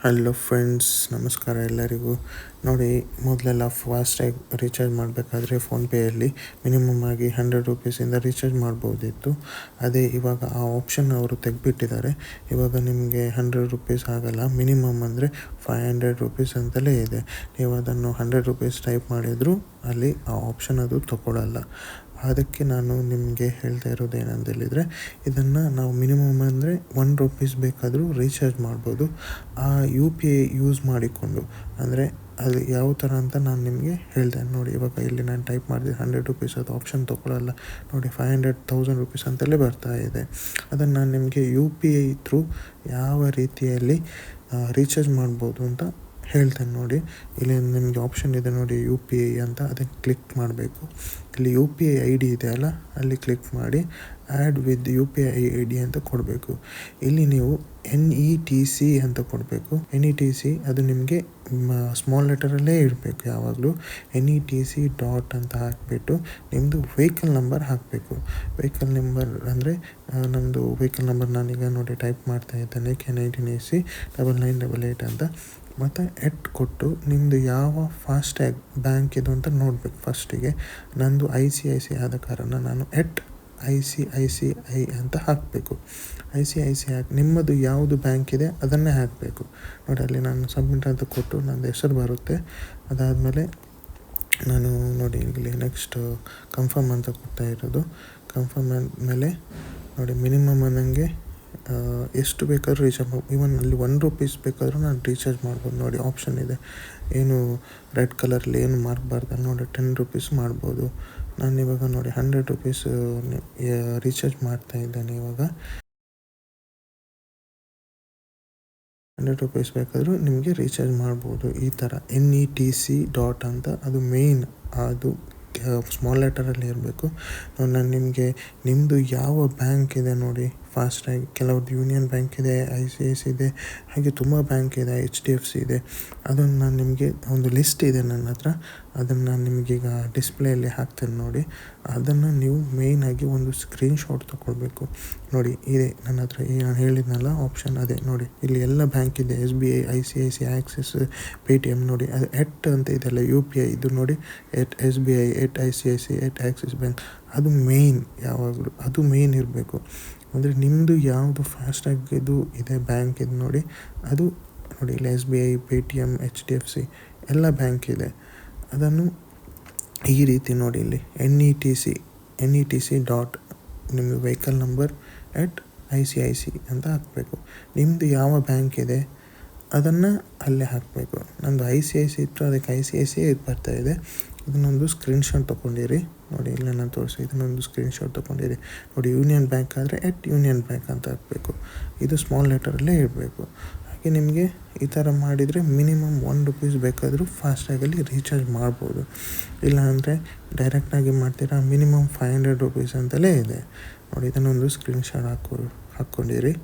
Hello friends, ನಮಸ್ಕಾರ ಎಲ್ಲರಿಗೂ. ನೋಡಿ, ಮೊದಲೆಲ್ಲ ಫಾಸ್ಟ್ಯಾಗ್ ರೀಚಾರ್ಜ್ ಮಾಡಬೇಕಾದ್ರೆ ಫೋನ್ಪೇಯಲ್ಲಿ ಮಿನಿಮಮ್ ಆಗಿ 100 ರುಪೀಸಿಂದ ರೀಚಾರ್ಜ್ ಮಾಡ್ಬೋದಿತ್ತು. ಅದೇ ಇವಾಗ ಆ ಆಪ್ಷನ್ ಅವರು ತೆಗೆದುಬಿಟ್ಟಿದ್ದಾರೆ. ಇವಾಗ ನಿಮಗೆ 100 ರುಪೀಸ್ ಆಗಲ್ಲ, ಮಿನಿಮಮ್ ಅಂದರೆ 500 ರುಪೀಸ್ ಅಂತಲೇ ಇದೆ. ನೀವು ಅದನ್ನು 100 ರುಪೀಸ್ ಟೈಪ್ ಮಾಡಿದರೂ ಅಲ್ಲಿ ಆ ಆಪ್ಷನ್ ಅದು ತಗೊಳ್ಳಲ್ಲ. ಅದಕ್ಕೆ ನಾನು ನಿಮಗೆ ಹೇಳ್ತಾ ಇರೋದು ಏನಂತೇಳಿದರೆ, ಇದನ್ನು ನಾವು ಮಿನಿಮಮ್ ಅಂದರೆ 1 ರುಪೀಸ್ ಬೇಕಾದರೂ ರೀಚಾರ್ಜ್ ಮಾಡ್ಬೋದು. ಆ UPI ಯೂಸ್ ಮಾಡಿಕೊಂಡು, ಅಂದರೆ ಅದು ಯಾವ ಥರ ಅಂತ ನಾನು ನಿಮಗೆ ಹೇಳ್ತೇನೆ. ನೋಡಿ, ಇವಾಗ ಇಲ್ಲಿ ನಾನು ಟೈಪ್ ಮಾಡಿದೆ 100 ರುಪೀಸ್, ಅದು ಆಪ್ಷನ್ ತೊಗೊಳ್ಳಲ್ಲ. ನೋಡಿ, 500 1000 ರುಪೀಸ್ ಅಂತಲೇ ಬರ್ತಾ ಇದೆ. ಅದನ್ನು ನಾನು ನಿಮಗೆ UPI ಥ್ರೂ ಯಾವ ರೀತಿಯಲ್ಲಿ ರೀಚಾರ್ಜ್ ಮಾಡ್ಬೋದು ಅಂತ ಹೇಳ್ತೇನೆ. ನೋಡಿ, ಇಲ್ಲಿ ನಿಮಗೆ ಆಪ್ಷನ್ ಇದೆ ನೋಡಿ, UPI ಅಂತ, ಅದಕ್ಕೆ ಕ್ಲಿಕ್ ಮಾಡಬೇಕು. ಇಲ್ಲಿ UPI ID ಇದೆ ಅಲ್ಲ, ಅಲ್ಲಿ ಕ್ಲಿಕ್ ಮಾಡಿ ಆ್ಯಡ್ ವಿತ್ UPI ID ಅಂತ ಕೊಡಬೇಕು. ಇಲ್ಲಿ ನೀವು NETC ಅಂತ ಕೊಡಬೇಕು. NETC ಅದು ನಿಮಗೆ ಸ್ಮಾಲ್ ಲೆಟರಲ್ಲೇ ಇರಬೇಕು ಯಾವಾಗಲೂ. NETC ಡಾಟ್ ಅಂತ ಹಾಕಿಬಿಟ್ಟು ನಿಮ್ಮದು ವೆಹಿಕಲ್ ನಂಬರ್ ಹಾಕಬೇಕು. ವೆಹಿಕಲ್ ನಂಬರ್ ಅಂದರೆ ನಮ್ಮದು ವೆಹಿಕಲ್ ನಂಬರ್ ನಾನೀಗ ನೋಡಿ ಟೈಪ್ ಮಾಡ್ತಾ ಇದ್ದೇನೆ, K19AC 9988 ಅಂತ. ಮತ್ತು ಕೊಟ್ಟು ನಿಮ್ಮದು ಯಾವ ಫಾಸ್ಟ್ಯಾಗ್ ಬ್ಯಾಂಕ್ ಇದು ಅಂತ ನೋಡಬೇಕು. ಫಸ್ಟಿಗೆ ನಂದು ICICI ಆದ ಕಾರಣ ನಾನು ICICI ಅಂತ ಹಾಕಬೇಕು. ICICI ಹಾಕಿ ನಿಮ್ಮದು ಯಾವುದು ಬ್ಯಾಂಕ್ ಇದೆ ಅದನ್ನೇ ಹಾಕಬೇಕು. ನೋಡಿ, ಅಲ್ಲಿ ನಾನು ಸಬ್ಮಿಟ್ ಅಂತ ಕೊಟ್ಟು ನಂದು ಹೆಸರು ಬರುತ್ತೆ. ಅದಾದಮೇಲೆ ನಾನು ನೋಡಿ ಇಲ್ಲಿ ನೆಕ್ಸ್ಟ್ ಕನ್ಫರ್ಮ್ ಅಂತ ಕೊಡ್ತಾ ಇರೋದು. ಕನ್ಫರ್ಮ್ ಆದಮೇಲೆ ನೋಡಿ, ಮಿನಿಮಮ್ ನನಗೆ ಎಷ್ಟು ಬೇಕಾದರೂ ರೀಚಾರ್ಜ್ ಮಾಡ್ಬೋದು. ಈವನ್ ಅಲ್ಲಿ 1 ರುಪೀಸ್ ಬೇಕಾದರೂ ನಾನು ರೀಚಾರ್ಜ್ ಮಾಡ್ಬೋದು. ನೋಡಿ, ಆಪ್ಷನ್ ಇದೆ, ಏನು ರೆಡ್ ಕಲರಲ್ಲಿ ಏನು ಮಾರ್ಕ್ ಬಾರ್ದಲ್ಲಿ ನೋಡಿ 10 ರುಪೀಸ್ ಮಾಡ್ಬೋದು. ನಾನು ಇವಾಗ ನೋಡಿ 100 ರುಪೀಸ್ ರೀಚಾರ್ಜ್ ಮಾಡ್ತಾ ಇದ್ದೇನೆ. ಇವಾಗ 100 ರುಪೀಸ್ ಬೇಕಾದರೂ ನಿಮಗೆ ರೀಚಾರ್ಜ್ ಮಾಡ್ಬೋದು. ಈ ಥರ NETC ಡಾಟ್ ಅಂತ, ಅದು ಮೇಯ್ನ್, ಅದು ಸ್ಮಾಲ್ ಲೆಟರಲ್ಲಿ ಇರಬೇಕು. ನಾನು ನಿಮಗೆ ನಿಮ್ಮದು ಯಾವ ಬ್ಯಾಂಕ್ ಇದೆ ನೋಡಿ ಫಾಸ್ಟ್ಯಾಗ್, ಕೆಲವ್ರದ್ದು ಯೂನಿಯನ್ ಬ್ಯಾಂಕ್ ಇದೆ, ICICI ಇದೆ, ಹಾಗೆ ತುಂಬ ಬ್ಯಾಂಕ್ ಇದೆ, HDFC ಇದೆ. ಅದನ್ನು ನಾನು ನಿಮಗೆ ಒಂದು ಲಿಸ್ಟ್ ಇದೆ ನನ್ನ ಹತ್ರ, ಅದನ್ನು ನಾನು ನಿಮಗೀಗ ಡಿಸ್ಪ್ಲೇಯಲ್ಲಿ ಹಾಕ್ತೇನೆ ನೋಡಿ. ಅದನ್ನು ನೀವು ಮೇಯ್ನಾಗಿ ಒಂದು ಸ್ಕ್ರೀನ್ಶಾಟ್ ತೊಗೊಳ್ಬೇಕು. ನೋಡಿ, ಇದೆ ನನ್ನ ಹತ್ರ, ನಾನು ಹೇಳಿದ್ನಲ್ಲ ಆಪ್ಷನ್, ಅದೇ ನೋಡಿ, ಇಲ್ಲಿ ಎಲ್ಲ ಬ್ಯಾಂಕ್ ಇದೆ, SBI, ICICI, ಆ್ಯಕ್ಸಿಸ್, Paytm. ನೋಡಿ, ಅದು ಅಂತ ಇದೆಲ್ಲ UPI, ಇದು ನೋಡಿ SBI, ICICI, ಆ್ಯಕ್ಸಿಸ್ ಬ್ಯಾಂಕ್, ಅದು ಮೇಯ್ನ್, ಯಾವಾಗಲೂ ಅದು ಮೇಯ್ನ್ ಇರಬೇಕು. ಅಂದರೆ ನಿಮ್ಮದು ಯಾವುದು ಫಾಸ್ಟ್ಯಾಗ್ ಇದು ಇದೆ ಬ್ಯಾಂಕ್ ಇದು ನೋಡಿ, ಅದು ನೋಡಿ ಇಲ್ಲಿ SBI, Paytm, HDFC ಎಲ್ಲ ಬ್ಯಾಂಕ್ ಇದೆ. ಅದನ್ನು ಈ ರೀತಿ ನೋಡಿ, ಇಲ್ಲಿ NETC ಡಾಟ್ ನಿಮ್ಮ ವೆಹಿಕಲ್ ನಂಬರ್ @ICICI ಅಂತ ಹಾಕಬೇಕು. ನಿಮ್ಮದು ಯಾವ ಬ್ಯಾಂಕ್ ಇದೆ ಅದನ್ನು ಅಲ್ಲೇ ಹಾಕಬೇಕು. ನಂದು ICICI ಇತ್ತು, ಅದಕ್ಕೆ ICICI ಇದು ಬರ್ತಾಯಿದೆ. ಇದನ್ನೊಂದು ಸ್ಕ್ರೀನ್ಶಾಟ್ ತೊಗೊಂಡಿರಿ. ನೋಡಿ, ಇಲ್ಲ ನಾನು ತೋರಿಸಿ, ಇದನ್ನೊಂದು ಸ್ಕ್ರೀನ್ಶಾಟ್ ತೊಗೊಂಡಿರಿ. ನೋಡಿ, ಯೂನಿಯನ್ ಬ್ಯಾಂಕ್ ಆದರೆ ಯೂನಿಯನ್ ಬ್ಯಾಂಕ್ ಅಂತ ಹಾಕಬೇಕು. ಇದು ಸ್ಮಾಲ್ ಲೆಟರಲ್ಲೇ ಇರಬೇಕು. ಹಾಗೆ ನಿಮಗೆ ಈ ಥರ ಮಾಡಿದರೆ ಮಿನಿಮಮ್ 1 ರುಪೀಸ್ ಬೇಕಾದರೂ ಫಾಸ್ಟ್ಯಾಗಲ್ಲಿ ರೀಚಾರ್ಜ್ ಮಾಡ್ಬೋದು. ಇಲ್ಲಾಂದರೆ ಡೈರೆಕ್ಟಾಗಿ ಮಾಡ್ತೀರಾ, ಮಿನಿಮಮ್ 500 ರುಪೀಸ್ ಅಂತಲೇ ಇದೆ. ನೋಡಿ, ಇದನ್ನೊಂದು ಸ್ಕ್ರೀನ್ಶಾಟ್ ಹಾಕ್ಕೊಂಡಿರಿ.